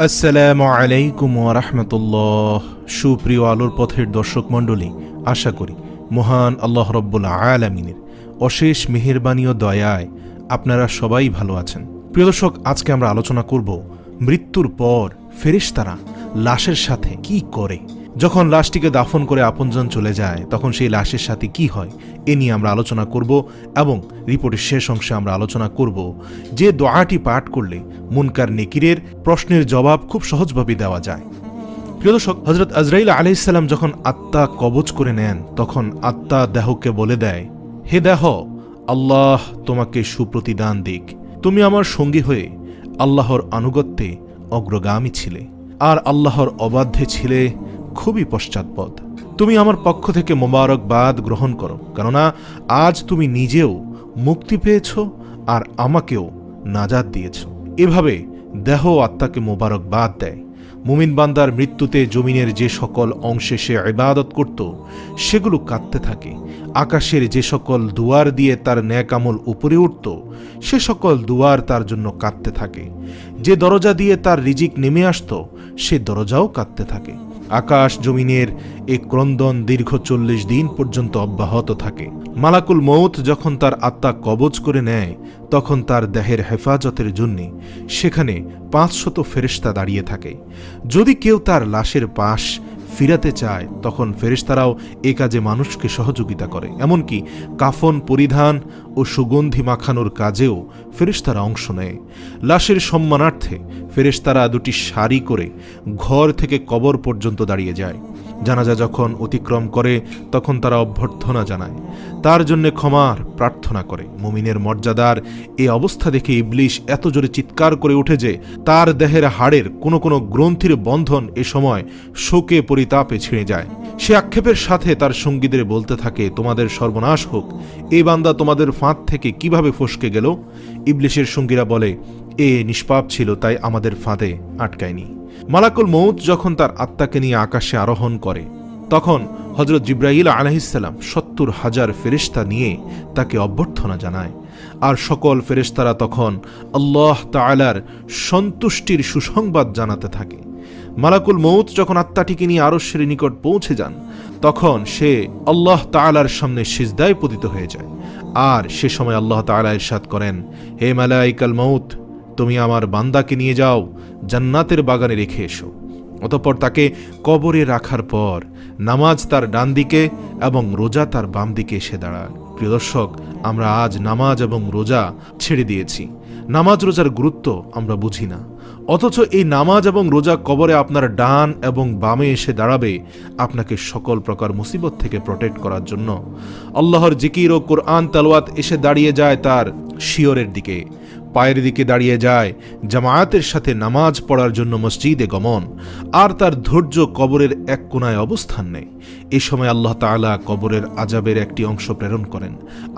আসসালামু আলাইকুম ওয়া রাহমাতুল্লাহ। সুপ্রিয় আলোর পথের দর্শক মণ্ডলী, আশা করি মহান আল্লাহ রব্বুল আলামিনের অশেষ মেহেরবানি ও দয়ায় আপনারা সবাই ভালো আছেন। প্রিয় দর্শক, আজকে আমরা আলোচনা করব মৃত্যুর পর ফেরেশতারা লাশের সাথে কি করে। যখন লাশটিকে দাফন করে আপনজন চলে যায় তখন সেই লাশের সাথে কি হয় এ নিয়ে আমরা আলোচনা করব এবং রিপোর্টের শেষ অংশে আমরা আলোচনা করব যে দোয়াটি পাঠ করলে মুনকার নেকিরের প্রশ্নের জবাব খুব সহজভাবে দেওয়া যায়। প্রিয় দর্শক, হযরত আজরাইল আলাইহিস সালাম যখন আত্মা কবজ করে নেন তখন আত্মা দেহকে বলে দেয়, হে দেহ, আল্লাহ তোমাকে সুপ্রতিদান দিক। তুমি আমার সঙ্গী হয়ে আল্লাহর আনুগত্যে অগ্রগামী ছিলে আর আল্লাহর অবাধ্যে ছিলে খুবই পশ্চাৎপদ। তুমি আমার পক্ষ থেকে মোবারকবাদ গ্রহণ করো, কেননা আজ তুমি নিজেও মুক্তি পেয়েছ আর আমাকেও নাজাত দিয়েছ। এভাবে দেহ আত্মাকে মোবারকবাদ দেয়। মুমিন বান্দার মৃত্যুতে জমিনের যে সকল অংশে সে ইবাদত করত সেগুলো কাঁদতে থাকে। আকাশের যে সকল দুয়ার দিয়ে তার নেক আমল উপরে উঠত সে সকল দুয়ার তার জন্য কাঁদতে থাকে। যে দরজা দিয়ে তার রিজিক নেমে আসত সে দরজাও কাঁদতে থাকে। আকাশ জমিনের এই ক্রন্দন দীর্ঘ 40 দিন পর্যন্ত অব্যাহত থাকে। মালাকুল মউত যখন তার আত্মা কবজ করে নেয় তখন তার দেহের হেফাজতের জন্য সেখানে 500 ফেরেশতা দাঁড়িয়ে থাকে। যদি কেউ তার লাশের পাশ ফিরাতে চায় তখন ফেরেশতারাও এ কাজে মানুষকে সহযোগিতা করে। এমনকি কাফন পরিধান ও সুগন্ধি মাখানোর কাজেও ফেরেশতারা অংশ নেয়। লাশের সম্মানার্থে ফেরেশতারা দুটি সারি করে ঘর থেকে কবর পর্যন্ত দাঁড়িয়ে যায়। জানাজা যখন অতিক্রম করে তখন তারা অভ্যর্থনা জানায়, তার জন্য ক্ষমার প্রার্থনা করে। মুমিনের মর্যাদার এই অবস্থা দেখে ইবলিশ এত জোরে চিৎকার করে ওঠে যে তার দেহের হাড়ের কোনো কোনো গ্রন্থির বন্ধন এ সময় শোকে পরিতাপে ছিঁড়ে যায়। সে আক্ষেপের সাথে তার সঙ্গীদের বলতে থাকে, তোমাদের সর্বনাশ হোক, এই বান্দা তোমাদের ফাঁদ থেকে কিভাবে ফসকে গেল? ইবলিশের সঙ্গীরা বলে, এ নিষ্পাপ ছিল তাই আমাদের ফাঁদে আটকায়নি। মালাকুল মউত যখন তার আত্মাকে নিয়ে আকাশে আরোহণ করে তখন হযরত জিবরাইল আলাইহিস সালাম 70,000 ফেরেশতা নিয়ে তাকে অভ্যর্থনা জানায়। আর সকল ফেরেশতারা তখন আল্লাহ তাআলার সন্তুষ্টির সুসংবাদ জানাতে থাকে। মালাকুল মউত যখন আত্মাটিকে নিয়ে আরশের নিকট পৌঁছে যান তখন সে আল্লাহ তাআলার সামনে সিজদায় পতিত হয়ে যায়। আর সে সময় আল্লাহ তাআলা ইরশাদ করেন, হে মালাইকাল মউত, তুমি আমার বান্দাকে নিয়ে যাও, জান্নাতের বাগানে রেখে এসো। অতঃপর তাকে কবরে রাখার পর নামাজ তার ডান দিকে এবং রোজা তার বাম দিকে এসে দাঁড়ায়। প্রিয় দর্শক, আমরা আজ নামাজ এবং রোজা ছেড়ে দিয়েছি। নামাজ রোজার গুরুত্ব আমরা বুঝি না, অথচ এই নামাজ এবং রোজা কবরে আপনার ডান এবং বামে এসে দাঁড়াবে আপনাকে সকল প্রকার মুসিবত থেকে প্রটেক্ট করার জন্য। আল্লাহর জিকির ও কোরআন তেলাওয়াত এসে দাঁড়িয়ে যায় তার শিয়রের দিকে, পায়ের দিকে দাঁড়িয়ে যায় জামায়াতের সাথে নামাজ পড়ার জন্য মসজিদে গমন, আর তার ধৈর্য কবরের এক কোণায় অবস্থান নেয়। এ সময় আল্লাহ তাআলা কবরের আযাবের একটি অংশ প্রেরণ করেন।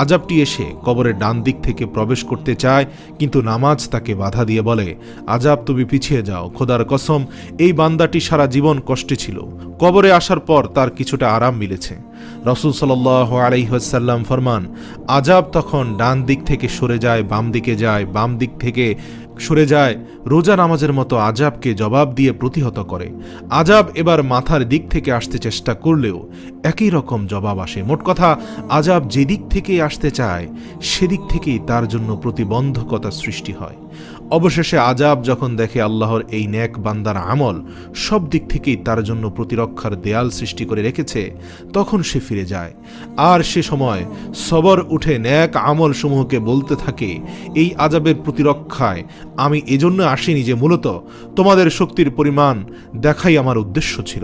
আযাবটি এসে কবরের ডান দিক থেকে প্রবেশ করতে চায়, কিন্তু নামাজ তাকে বাধা দিয়ে বলে, আযাব তুমি পিছিয়ে যাও, খোদার কসম এই বান্দাটি সারা জীবন কষ্টে ছিল, কবরে আসার পর তার কিছুটা আরাম মিলেছে। রাসূল সাল্লাল্লাহু আলাইহি ওয়াসাল্লাম ফরমান, আযাব তখন ডান দিক থেকে সরে যায়, বাম দিকে যায়, বাম দিক থেকে সরে যায়, রোজা নামাজের মতো আযাবকে জবাব দিয়ে প্রতিহত করে। আযাব এবার মাথার দিক থেকে আসতে চেষ্টা করলেও একই রকম জবাব আসে। মোট কথা, আযাব যেদিক থেকে আসতে চায় সেদিক থেকেই তার জন্য প্রতিবন্ধকতা সৃষ্টি হয়। অবশেষে আযাব যখন দেখে আল্লাহর এই নেক বান্দার আমল সব দিক থেকেই তার জন্য প্রতিরক্ষার দেয়াল সৃষ্টি করে রেখেছে, তখন সে ফিরে যায়। আর সে সময় সবর উঠে নেক আমল সমূহকে বলতে থাকে, এই আযাবের প্রতিরক্ষায় আমি এজন্য আসিনি যে মূলত তোমাদের শক্তির পরিমাণ দেখাই আমার উদ্দেশ্য ছিল।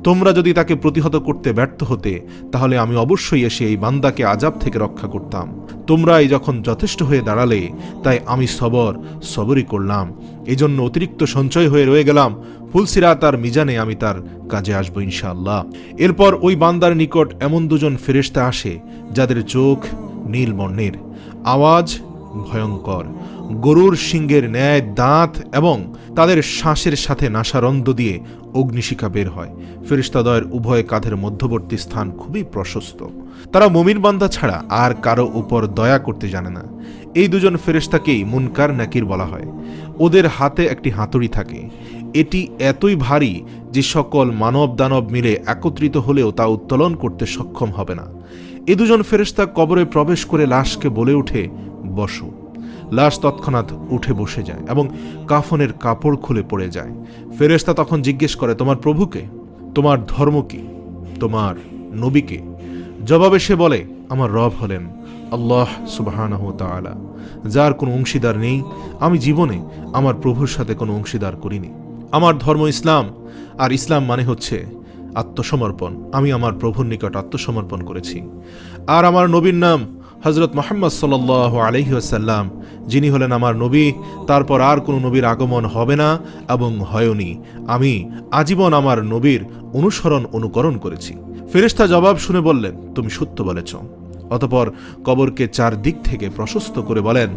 তোমরা যদি তাকে প্রতিহত করতে ব্যর্থ হতে তাহলে আমি অবশ্যই এসে এই বান্দাকে আযাব থেকে রক্ষা করতাম। তোমরাই যখন যথেষ্ট হয়ে দাঁড়ালে তাই আমি সবরই করলাম, এজন্য অতিরিক্ত সঞ্চয় হয়ে রয়ে গেলাম। ফুলসিরাত আর মিজানে আমি তার কাজে আসবো ইনশাআল্লাহ। এরপর ওই বান্দার নিকট এমন দুজন ফেরেশতা আসে যাদের চোখ নীল বর্ণের, আওয়াজ ভয়ঙ্কর, গরুর শিংয়ের ন্যায় দাঁত এবং তাদের শ্বাসের সাথে নাসারন্ধ্র দিয়ে অগ্নিশিখা বের হয়। ফেরেশতাদ্বয়ের উভয় কাঁধের মধ্যবর্তী স্থান খুবই প্রশস্ত। তারা মুমিন বান্দা ছাড়া আর কারো উপর দয়া করতে জানে না। এই দুজন ফেরেশতাকেই মুনকার নাকির বলা হয়। ওদের হাতে একটি হাতুড়ি থাকে। এটি এতই ভারী যে সকল মানব দানব মিলে একত্রিত হলেও তা উত্তোলন করতে সক্ষম হবে না। এ দুজন ফেরেশতা কবরে প্রবেশ করে লাশকে বলে ওঠে, বসো। লাশ তৎক্ষণাৎ উঠে বসে যায় এবং কাফনের কাপড় খুলে পড়ে যায়। ফেরেশতা তখন জিজ্ঞেস করে, তোমার প্রভুকে? তোমার ধর্ম কি? তোমার নবীকে? জবাবে সে বলে, আমার রব হলেন আল্লাহ সুবহানাহু ওয়া তাআলা, যার কোনো অংশীদার নেই। আমি জীবনে আমার প্রভুর সাথে কোনো অংশীদার করিনি। আমার ধর্ম ইসলাম, আর ইসলাম মানে হচ্ছে আত্মসমর্পণ। আমি আমার প্রভুর নিকট আত্মসমর্পণ করেছি। আর আমার নবীর নাম হযরত মুহাম্মদ সাল্লাল্লাহু আলাইহি ওয়াসাল্লাম, যিনি হলেন আমার নবী। তারপর আর কোনো নবীর আগমন হবে না এবং হয়নি। আমি আজীবন আমার নবীর অনুকরণ করেছি। ফেরেশতা জবাব শুনে বললেন, তুমি সত্য বলেছ। অতঃপর কবরকে চারদিক থেকে প্রশস্ত করে বলেন,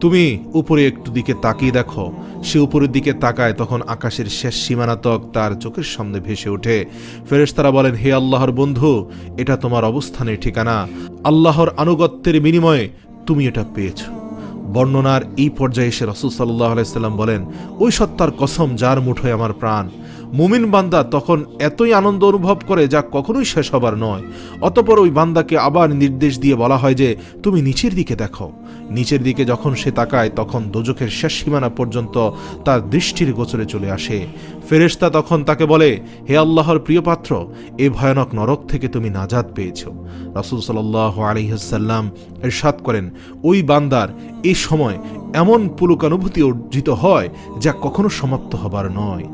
তুমি উপরে একটু দিকে তাকিয়ে দেখো। সে উপরের দিকে তাকায়, তখন আকাশের শেষ সীমানাতক তার চোখের সামনে ভেসে ওঠে। ফেরেশতারা বলেন, হে আল্লাহর বন্ধু, এটা তোমার অবস্থানের ঠিকানা। আল্লাহর আনুগত্যের বিনিময়ে তুমি এটা পেয়েছ। বর্ণনার এই পর্যায়ে এসে রাসূল সাল্লাল্লাহু আলাইহি সাল্লাম বলেন, ওই সত্তার কসম যার মুঠোয় আমার প্রাণ। মুমিন বান্দা তখন এতই আনন্দ অনুভব করে যা কখনোই শেষ হবার নয়। অতঃপর ওই বান্দাকে আবার নির্দেশ দিয়ে বলা হয় যে, তুমি নিচের দিকে দেখো। নিচের দিকে যখন সে তাকায়, তখন দোজখের শেষ সীমানা পর্যন্ত তার দৃষ্টির গোচরে চলে আসে। ফেরেশতা তখন তাকে বলে, হে আল্লাহর প্রিয় পাত্র, এ ভয়ানক নরক থেকে তুমি নাজাত পেয়েছ। রাসূল সাল্লাল্লাহু আলাইহি ওয়াসাল্লাম ইরশাদ করেন, ওই বান্দার এই সময় এমন পুলকানুভূতি অর্জিত হয় যা কখনো সমাপ্ত হবার নয়।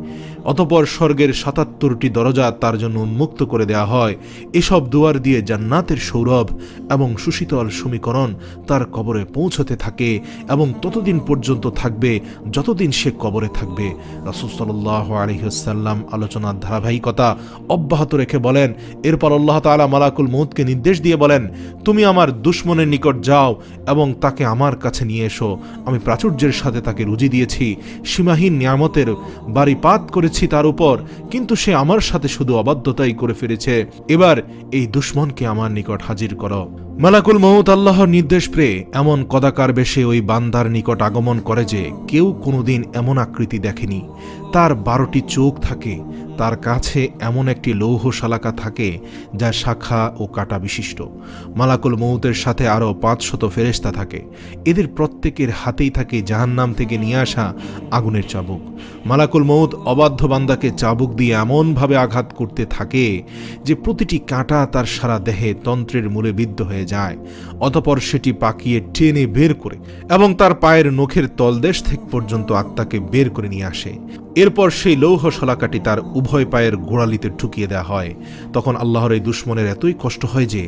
অতঃপর স্বর্গের ৭৭টি দরজা তার জন্য উন্মুক্ত করে দেয়া হয়। এসব দুয়ার দিয়ে জান্নাতের সৌরভ এবং সুশীতল সমীকরণ তার কবরে পৌঁছতে থাকে এবং ততদিন পর্যন্ত থাকবে যতদিন সে কবরে থাকবে। রাসূল সাল্লাল্লাহু আলাইহি ওয়াসাল্লাম আলোচনার ধারাবাহিকতা অব্যাহত রেখে বলেন, এরপর আল্লাহ তাআলা মালাকুল মউতকে নির্দেশ দিয়ে বলেন, তুমি আমার দুশমনের নিকট যাও এবং তাকে আমার কাছে নিয়ে এসো। আমি প্রাচুর্যের সাথে তাকে রুজি দিয়েছি, সীমাহীন নিয়ামতের বাড়িপাত করেছি তার উপর, কিন্তু সে আমার সাথে শুধু অবাধ্যতাই করে ফিরেছে। এবার এই দুশমনকে আমার নিকট হাজির করো। মালাকুল মউত আল্লাহর নির্দেশ পেয়ে এমন কদাকার বেশে ওই বান্দার নিকট আগমন করে যে কেউ কোনোদিন এমন আকৃতি দেখেনি। তার 12টি চোখ থাকে, তার কাছে এমন একটি লৌহ শালাকা থাকে যা শাখা ও কাঁটা বিশিষ্ট। মালাকুল মউতের সাথে আরও 500 ফেরেশতা থাকে। এদের প্রত্যেকের হাতেই থাকে জাহান্নাম থেকে নিয়ে আসা আগুনের চাবুক। মালাকুল মউত অবাধ্য বান্দাকে চাবুক দিয়ে এমনভাবে আঘাত করতে থাকে যে প্রতিটি কাঁটা তার সারা দেহে তন্ত্রের মূলে বিদ্ধ হয়ে যায়। অতঃপর সেটি পাকিয়ে টেনে বের করে এবং তার পায়ের নখের তলদেশ থেকে পর্যন্ত আত্মাকে বের করে নিয়ে আসে। এরপর সেই লৌহ শলাকাটি তার উভয় পায়ের গোড়ালিতে ঢুকিয়ে দেওয়া হয়। তখন আল্লাহর এই দুশমনের এতই কষ্ট হয় যে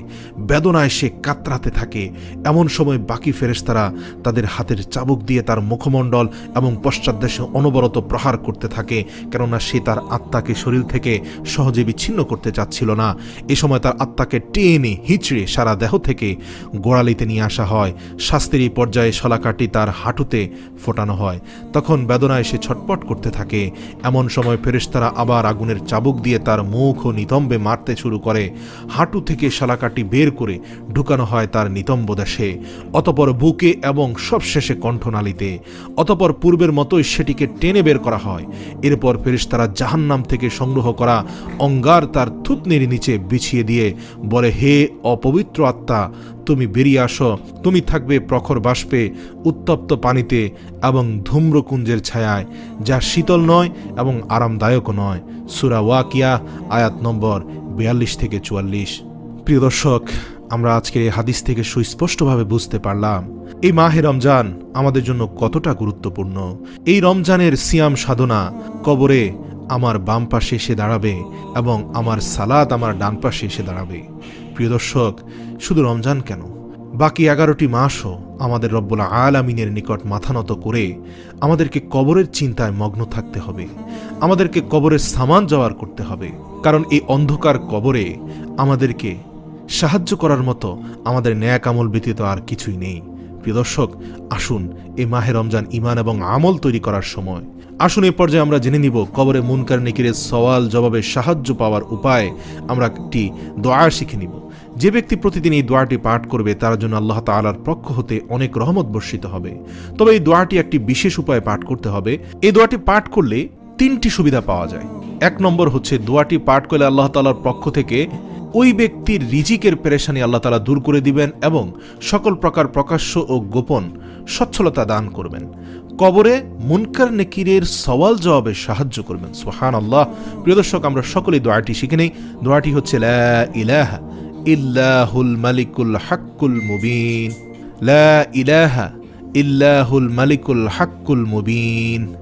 বেদনায় সে কাতরাতে থাকে। এমন সময় বাকি ফেরেশতারা তাদের হাতের চাবুক দিয়ে তার মুখমণ্ডল এবং পশ্চাৎদেশে অনবরত প্রহার করতে থাকে, কেননা সে তার আত্মাকে শরীর থেকে সহজে বিচ্ছিন্ন করতে চাচ্ছিল না। এ সময় তার আত্মাকে টেনে হিঁচড়ে সারা দেহ থেকে গোড়ালিতে নিয়ে আসা হয়। শাস্তির এই পর্যায়ে শলাকাটি তার হাঁটুতে ফোটানো হয়। তখন বেদনায় সে ছটপট করতে থাকে। এমন সময় ফেরেশতারা আবার আগুনের চাবুক দিয়ে তার মুখ ও নিতম্বে মারতে শুরু করে। হাঁটু থেকে শালাকাটি বের করে ঢুকানো হয় তার নিতম্ব দেশে, অতঃপর বুকে এবং সবশেষে কণ্ঠনালীতে। অতঃপর পূর্বের মতোই সেটিকে টেনে বের করা হয়। এরপর ফেরেশতারা জাহান্নাম থেকে সংগ্রহ করা অঙ্গার তার থুতনির নিচে বিছিয়ে দিয়ে বলে, হে অপবিত্র আত্মা, তুমি বেরিয়ে আসো। তুমি থাকবে প্রখর বাষ্পে, উত্তপ্ত পানিতে এবং ধূম্রকুঞ্জের ছায়ায়, যা শীতল নয় এবং আরামদায়কও নয়। সূরা ওয়াকিয়া আয়াত নম্বর 42 থেকে 44। প্রিয় দর্শক, আমরা আজকের এই হাদিস থেকে সুস্পষ্টভাবে বুঝতে পারলাম এই মাহে রমজান আমাদের জন্য কতটা গুরুত্বপূর্ণ। এই রমজানের সিয়াম সাধনা কবরে আমার বাম পাশে এসে দাঁড়াবে এবং আমার সালাত আমার ডান পাশে এসে দাঁড়াবে। প্রিয় দর্শক, শুধু রমজান কেন, বাকি 11টি মাসও আমাদের রব্বুল আলামিনের নিকট মাথা নত করে আমাদেরকে কবরের চিন্তায় মগ্ন থাকতে হবে। আমাদেরকে কবরের সামান জোগাড় করতে হবে, কারণ এই অন্ধকার কবরে আমাদেরকে সাহায্য করার মতো আমাদের ন্যাক আমল ব্যতীত আর কিছুই নেই। প্রিয় দর্শক, আসুন এই মাহে রমজান ঈমান এবং আমল তৈরি করার সময়। আসুন এই পর্যায়ে আমরা জেনে নিব কবরে মুনকার নেকিরের সওয়াল জবাবে সাহায্য পাওয়ার উপায়। আমরা একটি দোয়া শিখে নিব। যে ব্যক্তি প্রতিদিন এই দোয়াটি পাঠ করবে তার জন্য আল্লাহ তাআলার পক্ষ হতে অনেক রহমত বর্ষিত হবে। তবে এই দোয়াটি একটি বিশেষ উপায়ে পাঠ করতে হবে। এই দোয়াটি পাঠ করলে তিনটি সুবিধা পাওয়া যায়। এক নম্বর হচ্ছে দোয়াটি পাঠ করলে আল্লাহ তাআলার পক্ষ থেকে ওই ব্যক্তির রিজিকের পেরেশানি আল্লাহ তাআলা দূর করে দিবেন এবং সকল প্রকার প্রকাশ্য ও গোপন সচ্ছলতা দান করবেন। কবরে মুনকার নেকিরের সওয়াল জবাবে সাহায্য করবেন। সুবহানাল্লাহ। প্রিয় দর্শক, আমরা সকলেই দোয়াটি শিখে নেই। দোয়াটি হচ্ছে লা ইলাহা ইল্লাহুল মালিকুল হাক্কুল মুবিন, লা ইলাহা ইল্লাহুল মালিকুল হাক্কুল মুবিন।